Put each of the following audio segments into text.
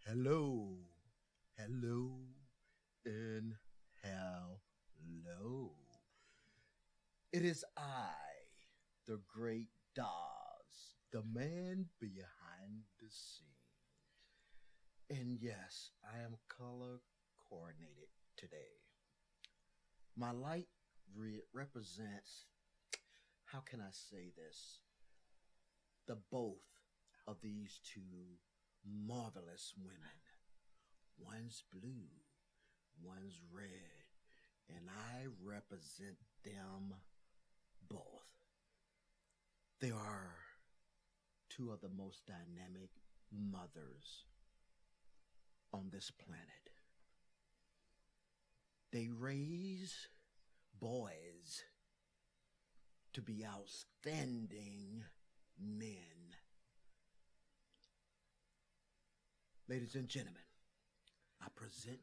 Hello, hello, and hello. It is I, the great Daz, the man behind the scene. And yes, I am color coordinated today. My light represents, how can I say this? The both of these two marvelous women. One's blue, one's red, and I represent them both. They are two of the most dynamic mothers on this planet. They raise boys to be outstanding men. Ladies and gentlemen, I present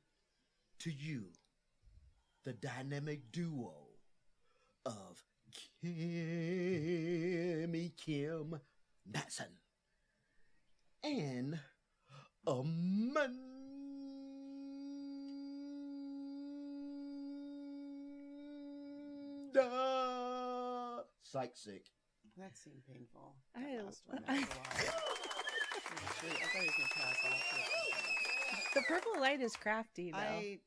to you the dynamic duo of Kimmy Kim Natson and Amanda Sykesick. That seemed painful. I- That last one, that was a lot. I thought he was going to pass off. The purple light is crafty, though. I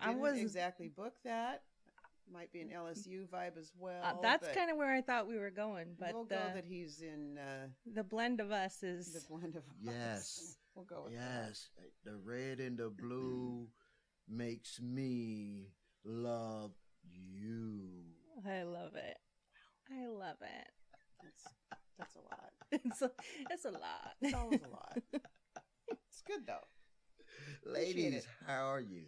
didn't exactly book that. Might be an LSU vibe as well. That's kind of where I thought we were going, but we'll go that he's in the blend of us is the blend of Yes. us. We'll go with Yes. The red and the blue makes me love you. I love it. I love it. that. That's a lot. It's a lot. It's always a lot. It's good though. Ladies, how are you?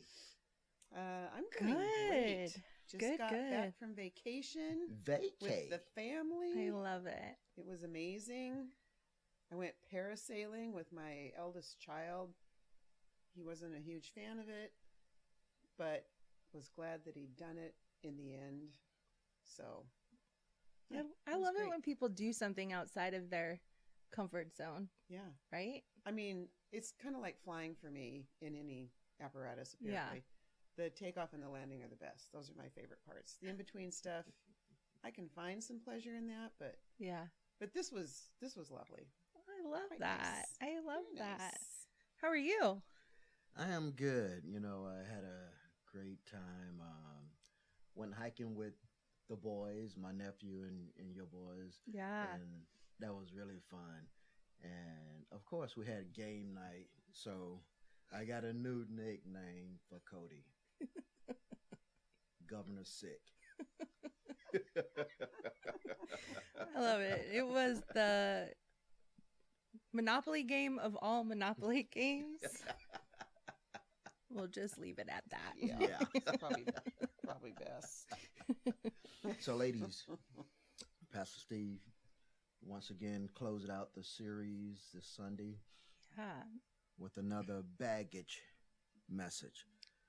I'm doing great. Just got good. back from vacation Vacay. with the family. I love it. It was amazing. I went parasailing with my eldest child. He wasn't a huge fan of it, but was glad that he'd done it in the end. So, yeah, I love it when people do something outside of their comfort zone. Yeah. Right? I mean, it's kind of like flying for me in any apparatus, apparently. The takeoff and the landing are the best. Those are my favorite parts. The in-between stuff, I can find some pleasure in that, but this was lovely. I love Quite that. nice. I love Very that. nice. How are you? I am good. I had a great time. Went hiking with the boys, my nephew and your boys. Yeah. And that was really fun. And of course, we had game night. So I got a new nickname for Cody. Governor Sick. I love it. It was the Monopoly game of all Monopoly games. We'll just leave it at that. Yeah. It's probably best. So, ladies, Pastor Steve, once again, closed out the series this Sunday with another baggage message.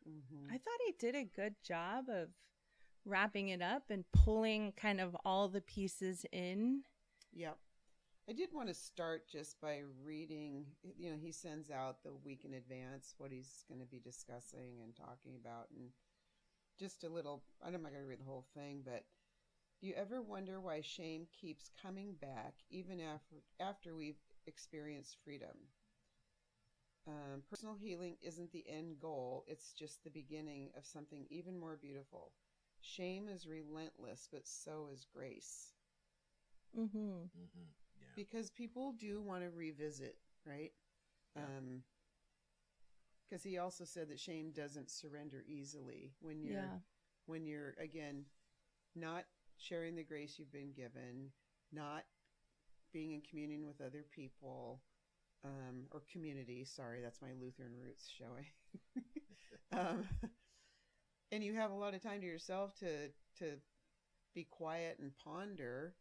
Mm-hmm. I thought he did a good job of wrapping it up and pulling kind of all the pieces in. Yep. I did want to start just by reading, he sends out the week in advance what he's going to be discussing and talking about. And just a little, I'm not going to read the whole thing, but do you ever wonder why shame keeps coming back even after we've experienced freedom? Personal healing isn't the end goal. It's just the beginning of something even more beautiful. Shame is relentless, but so is grace. Mm-hmm. Mm-hmm. Yeah. Because people do want to revisit, right? Because he also said that shame doesn't surrender easily when you're again not sharing the grace you've been given, not being in communion with other people. Or community, sorry, that's my Lutheran roots showing. And you have a lot of time to yourself to be quiet and ponder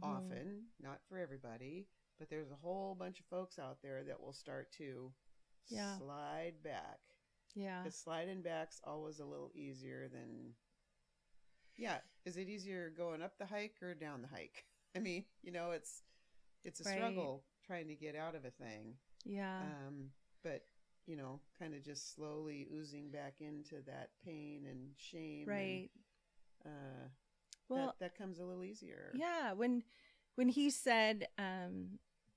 often, not for everybody, but there's a whole bunch of folks out there that will start to Yeah. slide back. Yeah. Because sliding back's always a little easier than, yeah. Is it easier going up the hike or down the hike? I mean, it's a Right. struggle trying to get out of a thing. Yeah. But kind of just slowly oozing back into that pain and shame. Right. And, Well, that comes a little easier. yeah. When he said,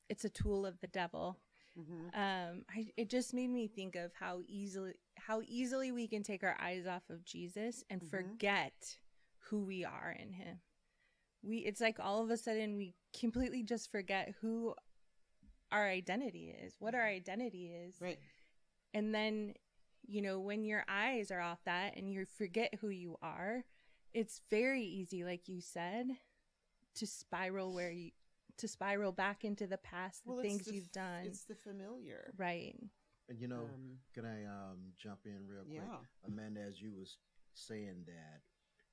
it's a tool of the devil, Mm-hmm. it just made me think of how easily we can take our eyes off of Jesus and Mhm. forget who we are in him. It's like all of a sudden we completely just forget who our identity is, what our identity is. Right. And then, when your eyes are off that and you forget who you are, it's very easy, like you said, to spiral back into the past, the things you've done. It's the familiar. Right. And can I jump in real quick? Yeah. Amanda, as you was saying that,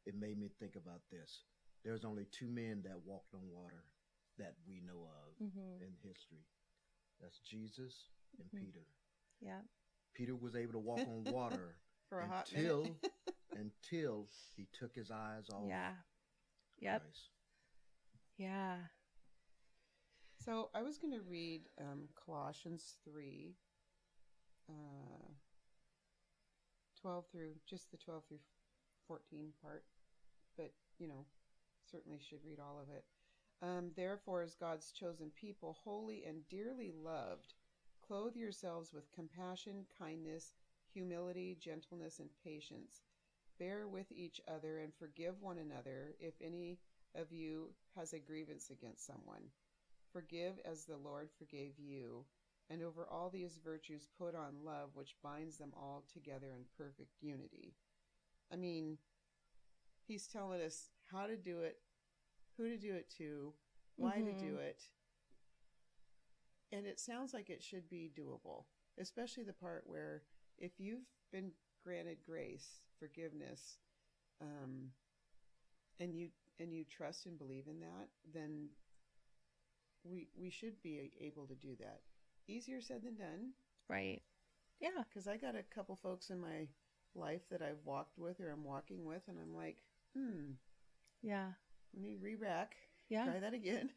it made me think about this. There's only two men that walked on water that we know of in history. That's Jesus and Peter. Yeah. Peter was able to walk on water For a hot minute. until he took his eyes off Yep. Christ. Yeah. So I was going to read Colossians 3, 12 through, just the 12 through 14 part, but, certainly should read all of it. Therefore, as God's chosen people, holy and dearly loved, clothe yourselves with compassion, kindness, humility, gentleness, and patience. Bear with each other and forgive one another if any of you has a grievance against someone. Forgive as the Lord forgave you. And over all these virtues put on love, which binds them all together in perfect unity. I mean, he's telling us how to do it, who to do it to, why to do it. And it sounds like it should be doable, especially the part where if you've been granted grace, forgiveness, and you trust and believe in that, then we should be able to do that. Easier said than done. Right. Yeah. Because I got a couple folks in my life that I've walked with or I'm walking with, and I'm like, Yeah. let me re-rack. Yeah. Try that again.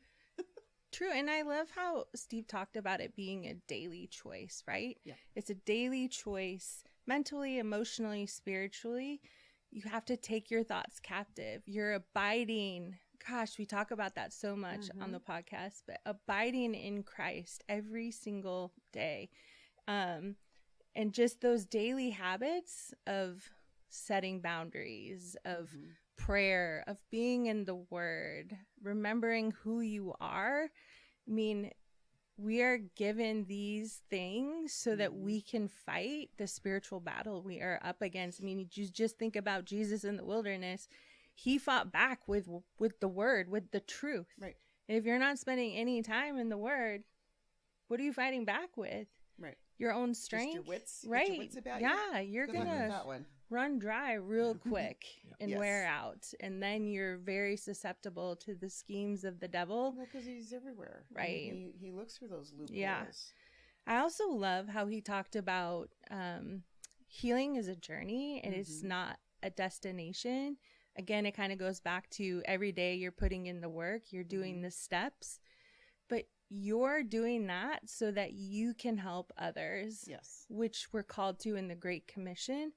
True. And I love how Steve talked about it being a daily choice, right? Yeah. It's a daily choice, mentally, emotionally, spiritually. You have to take your thoughts captive. You're abiding. Gosh, we talk about that so much on the podcast, but abiding in Christ every single day. And just those daily habits of setting boundaries, of prayer, of being in the Word, remembering who you are. I mean, we are given these things so that we can fight the spiritual battle we are up against. I mean, you just think about Jesus in the wilderness. He fought back with the Word, with the truth. Right. And if you're not spending any time in the Word, what are you fighting back with? Right. Your own strength? Just your wits. Right. Your wits about yeah, you. you're Good going luck with to that one. run dry real quick and Yes. wear out. And then you're very susceptible to the schemes of the devil. Well, because he's everywhere. Right. And he looks for those loopholes. Yeah. I also love how he talked about healing is a journey and it's not a destination. Again, it kind of goes back to every day you're putting in the work, you're doing the steps, but you're doing that so that you can help others. Yes. Which we're called to in the Great Commission.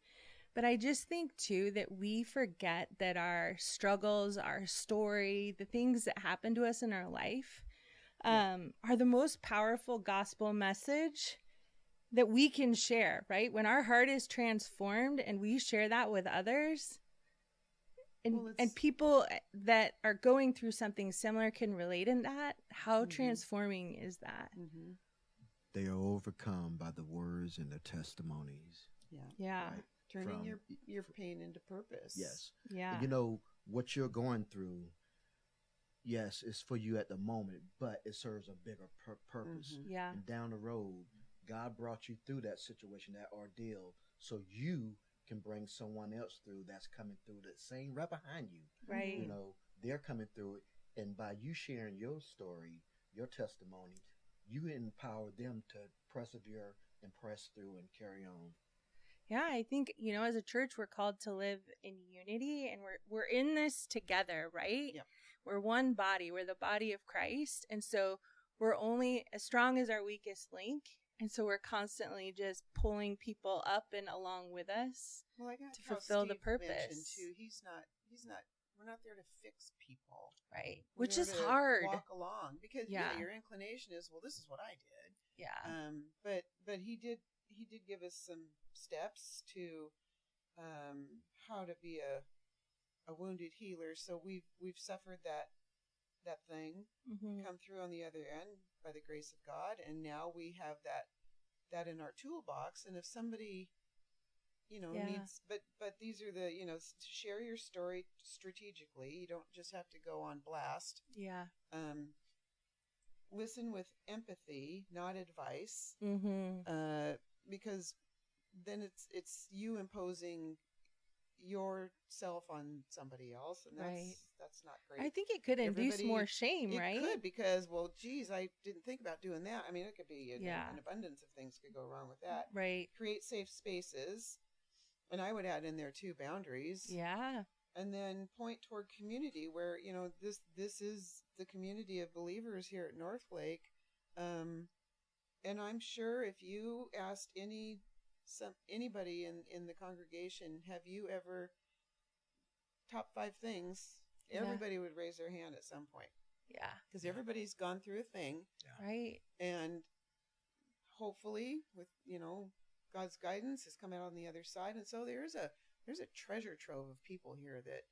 But I just think too that we forget that our struggles, our story, the things that happen to us in our life are the most powerful gospel message that we can share, right? When our heart is transformed and we share that with others, and people that are going through something similar can relate in that, how transforming is that? They are overcome by the words and the testimonies. Yeah. Yeah. Right? Turning your pain into purpose. Yes. Yeah. What you're going through, yes, it's for you at the moment, but it serves a bigger purpose. Yeah. And down the road, God brought you through that situation, that ordeal, so you can bring someone else through that's coming through the same right behind you. Right. They're coming through it. And by you sharing your story, your testimony, you empower them to persevere and press through and carry on. Yeah, I think, as a church, we're called to live in unity, and we're in this together, right? Yeah. We're one body. We're the body of Christ. And so we're only as strong as our weakest link. And so we're constantly just pulling people up and along with us to fulfill the purpose. Too, we're not there to fix people. Right. Which is hard. Walk along because your inclination is, well, this is what I did. Yeah. But he did give us some steps to how to be a wounded healer. So we've suffered that thing, come through on the other end by the grace of God, and now we have that in our toolbox. And if somebody needs, but these are the to share your story strategically. You don't just have to go on blast. Yeah. Listen with empathy, not advice. Because then it's you imposing yourself on somebody else, and that's not great. I think it could induce more shame, right? It could, because, well, geez, I didn't think about doing that. I mean, it could be an abundance of things could go wrong with that. Right. Create safe spaces, and I would add in there too boundaries. Yeah. And then point toward community, where this is the community of believers here at Northlake. And I'm sure if you asked anybody in the congregation, have you ever top 5 things? Everybody would raise their hand at some point. Yeah. Because everybody's gone through a thing. Yeah. Right. And hopefully with, God's guidance has come out on the other side. And so there's a treasure trove of people here that,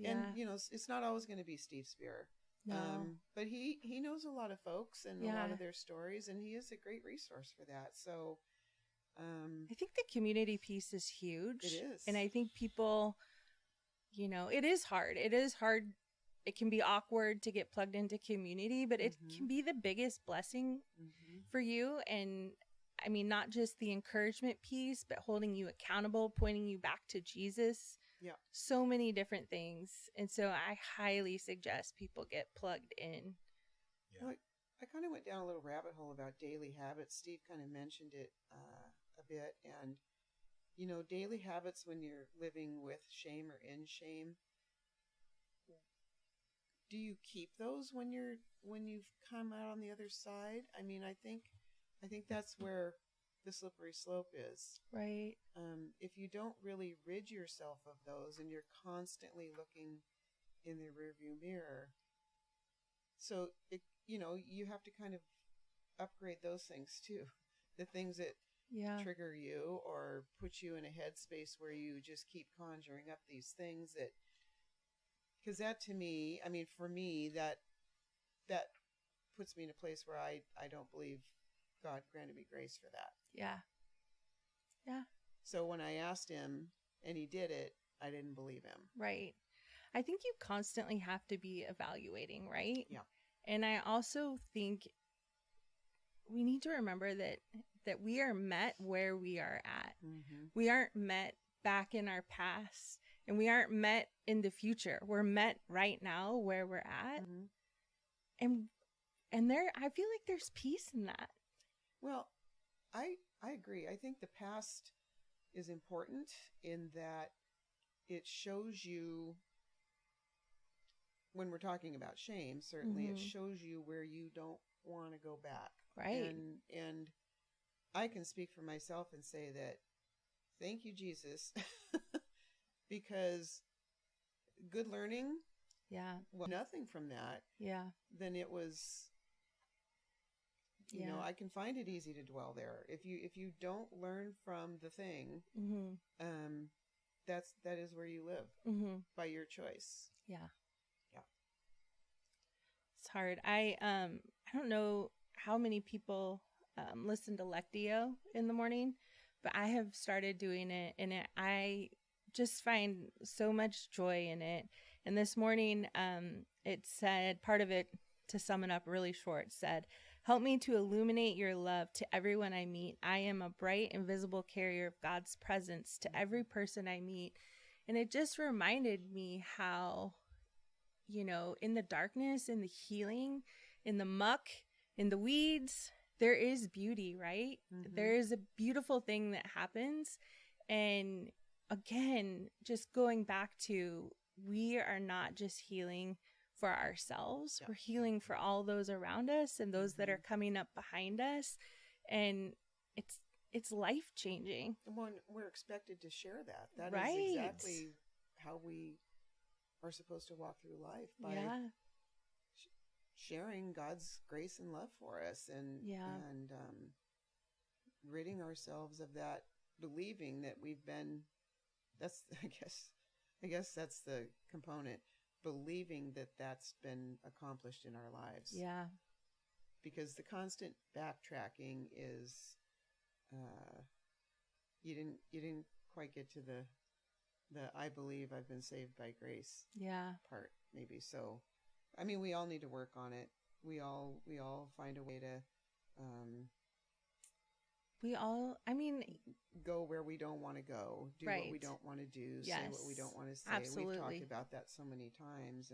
and it's not always going to be Steve Spear. No. But he knows a lot of folks and a lot of their stories, and he is a great resource for that. So I think the community piece is huge. It is. And I think people, it is hard. It is hard. It can be awkward to get plugged into community, but it can be the biggest blessing for you. And I mean, not just the encouragement piece, but holding you accountable, pointing you back to Jesus. Yeah. So many different things. And so I highly suggest people get plugged in. Yeah. Well, I kind of went down a little rabbit hole about daily habits. Steve kind of mentioned it a bit. And, daily habits when you're living with shame or in shame, do you keep those when you've come out on the other side? I mean, I think that's where the slippery slope is. Right. If you don't really rid yourself of those and you're constantly looking in the rearview mirror, so you have to kind of upgrade those things too. The things that trigger you or put you in a headspace where you just keep conjuring up these things because that to me, I mean, for me, that puts me in a place where I don't believe God granted me grace for that. Yeah. Yeah. So when I asked him and he did it, I didn't believe him. Right. I think you constantly have to be evaluating, right? Yeah. And I also think we need to remember that we are met where we are at. We aren't met back in our past, and we aren't met in the future. We're met right now where we're at. And there, I feel like there's peace in that. Well, I agree. I think the past is important in that it shows you, when we're talking about shame, certainly it shows you where you don't want to go back. Right. And I can speak for myself and say that thank you, Jesus, because good learning, nothing from that, then it was, I can find it easy to dwell there. If you don't learn from the thing, that is where you live by your choice. Yeah. It's hard. I don't know how many people listen to Lectio in the morning, but I have started doing it, and I just find so much joy in it. And this morning, it said, part of it, to sum it up really short, said, "Help me to illuminate your love to everyone I meet. I am a bright, invisible carrier of God's presence to every person I meet." And it just reminded me how, in the darkness, in the healing, in the muck, in the weeds, there is beauty, right? Mhm. There is a beautiful thing that happens. And again, just going back to, we are not just healing for ourselves. Yeah. We're healing for all those around us and those that are coming up behind us. And it's life changing. And we're expected to share that. That Right. is exactly how we are supposed to walk through life, by sharing God's grace and love for us, and ridding ourselves of that believing that we've been. That's I guess that's the component. Believing that that's been accomplished in our lives. Yeah. Because the constant backtracking is, you didn't quite get to the I believe I've been saved by grace part, maybe. So, I mean, we all need to work on it. We all find a way to, go where we don't want to go, do what we don't want to do, say what we don't want to say. Absolutely. We've talked about that so many times.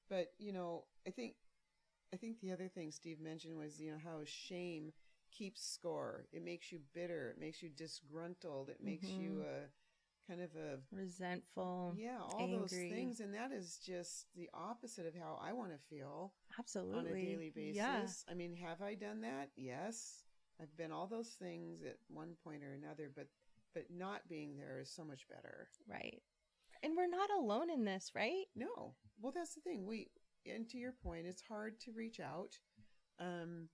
But I think the other thing Steve mentioned was, how shame keeps score. It makes you bitter. It makes you disgruntled. It makes you kind of a resentful. Yeah, all angry. those things. And that is just the opposite of how I want to feel. Absolutely. On a daily basis. Yeah. I mean, have I done that? Yes. I've been all those things at one point or another, but not being there is so much better. Right. And we're not alone in this, right? No. Well, that's the thing. And to your point, it's hard to reach out. Can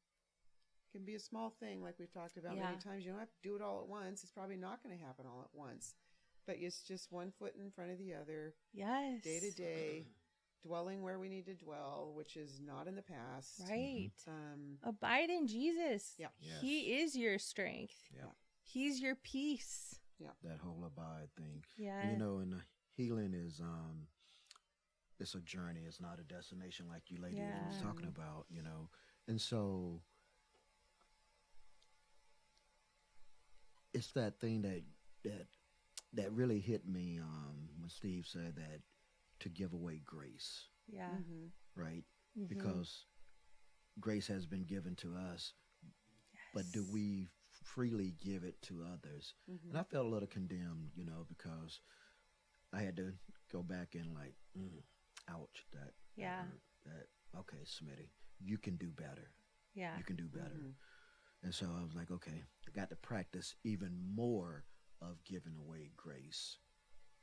be a small thing, like we've talked about many times. You don't have to do it all at once. It's probably not going to happen all at once. But it's just one foot in front of the other. Yes. Day to day, dwelling where we need to dwell, which is not in the past. Right. Abide in Jesus. Yeah. Yes. He is your strength. Yeah. He's your peace. Yeah. That whole abide thing. Yeah. And, and healing is it's a journey. It's not a destination, like you lady was talking about, And so it's that thing that really hit me when Steve said that, to give away grace. Yeah. Mm-hmm. Right? Because grace has been given to us, but do we freely give it to others? And I felt a little condemned, because I had to go back and like, ouch, that okay, Smitty, you can do better. Yeah. You can do better. And so I was like, okay, I got to practice even more of giving away grace.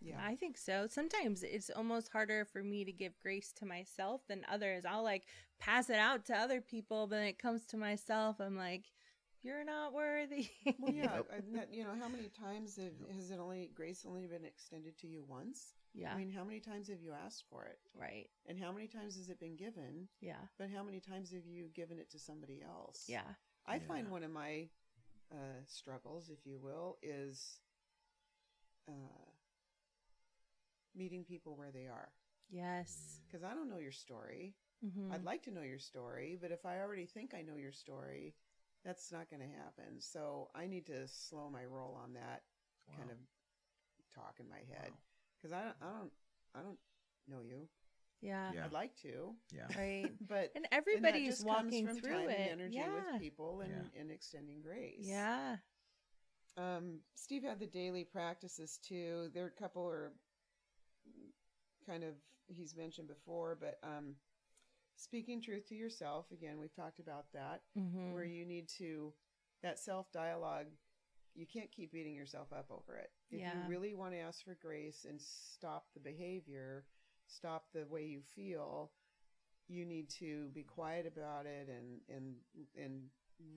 Yeah. I think so. Sometimes it's almost harder for me to give grace to myself than others. I'll like pass it out to other people, but when it comes to myself, I'm like, you're not worthy. Well, yeah. How many times has grace only been extended to you once? Yeah. I mean, how many times have you asked for it? Right. And how many times has it been given? Yeah. But how many times have you given it to somebody else? Yeah. I find one of my struggles, if you will, is meeting people where they are. Yes. Because I don't know your story. I'd like to know your story, but if I already think I know your story, that's not going to happen. So I need to slow my roll on that kind of talk in my head, because I don't know you. Yeah. I'd like to. Yeah. Right. But and everybody's just walking comes from through time it. and energy with people and extending grace. Yeah. Steve had the daily practices too. There are a couple are kind of he's mentioned before, but speaking truth to yourself, again, we've talked about that, where you need to, that self-dialogue, you can't keep beating yourself up over it. If you really want to ask for grace and stop the behavior, stop the way you feel, you need to be quiet about it and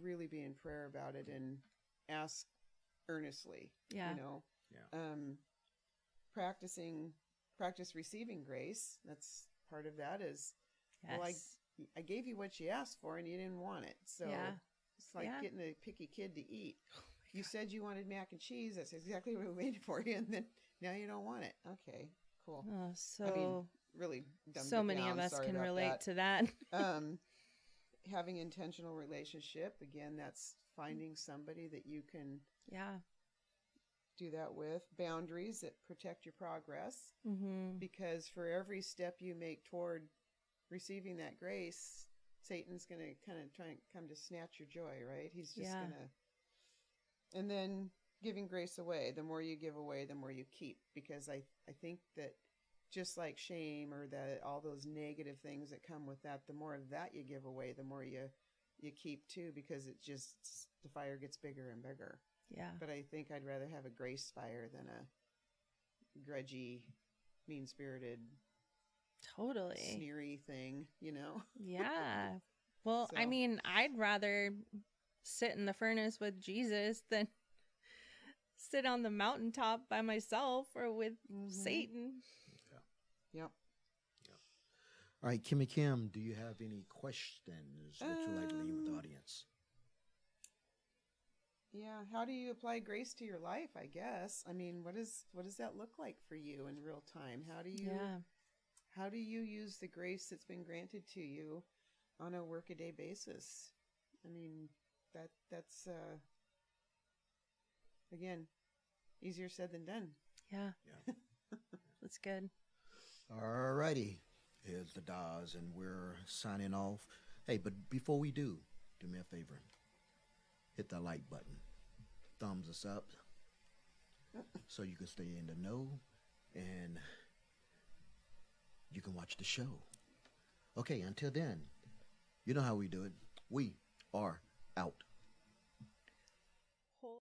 really be in prayer about it and ask earnestly. Practice receiving grace. That's part of that is, well, I gave you what you asked for and you didn't want it. So it's like getting a picky kid to eat. You said you wanted mac and cheese. That's exactly what we made for you. And then now you don't want it. Okay, cool. Oh, so I mean, really dumbed so it many down. of us Sorry can about relate to that. Having intentional relationship, again, that's finding somebody that you can do that with. Boundaries that protect your progress, because for every step you make toward receiving that grace, Satan's going to kind of try and come to snatch your joy, right? He's just Yeah. going to. And then giving grace away. The more you give away, the more you keep. Because I think that just like shame or all those negative things that come with that, the more of that you give away, the more you keep too, because it just, the fire gets bigger and bigger. Yeah. But I think I'd rather have a grace fire than a grudgy, mean-spirited, Totally. sneery thing, you know? Yeah. Well, I So- mean, I'd rather sit in the furnace with Jesus than sit on the mountaintop by myself or with Satan. Yep. All right, Kimmy Kim, do you have any questions that you'd like to leave with the audience? Yeah. How do you apply grace to your life, I guess? I mean, what does that look like for you in real time? How do you use the grace that's been granted to you on a workaday basis? I mean, that's again, easier said than done. Yeah. That's good. All righty. Here's the Dawes, and we're signing off. Hey, but before we do me a favor. Hit that like button. Thumbs us up so you can stay in the know and you can watch the show. Okay, until then, you know how we do it. We are out.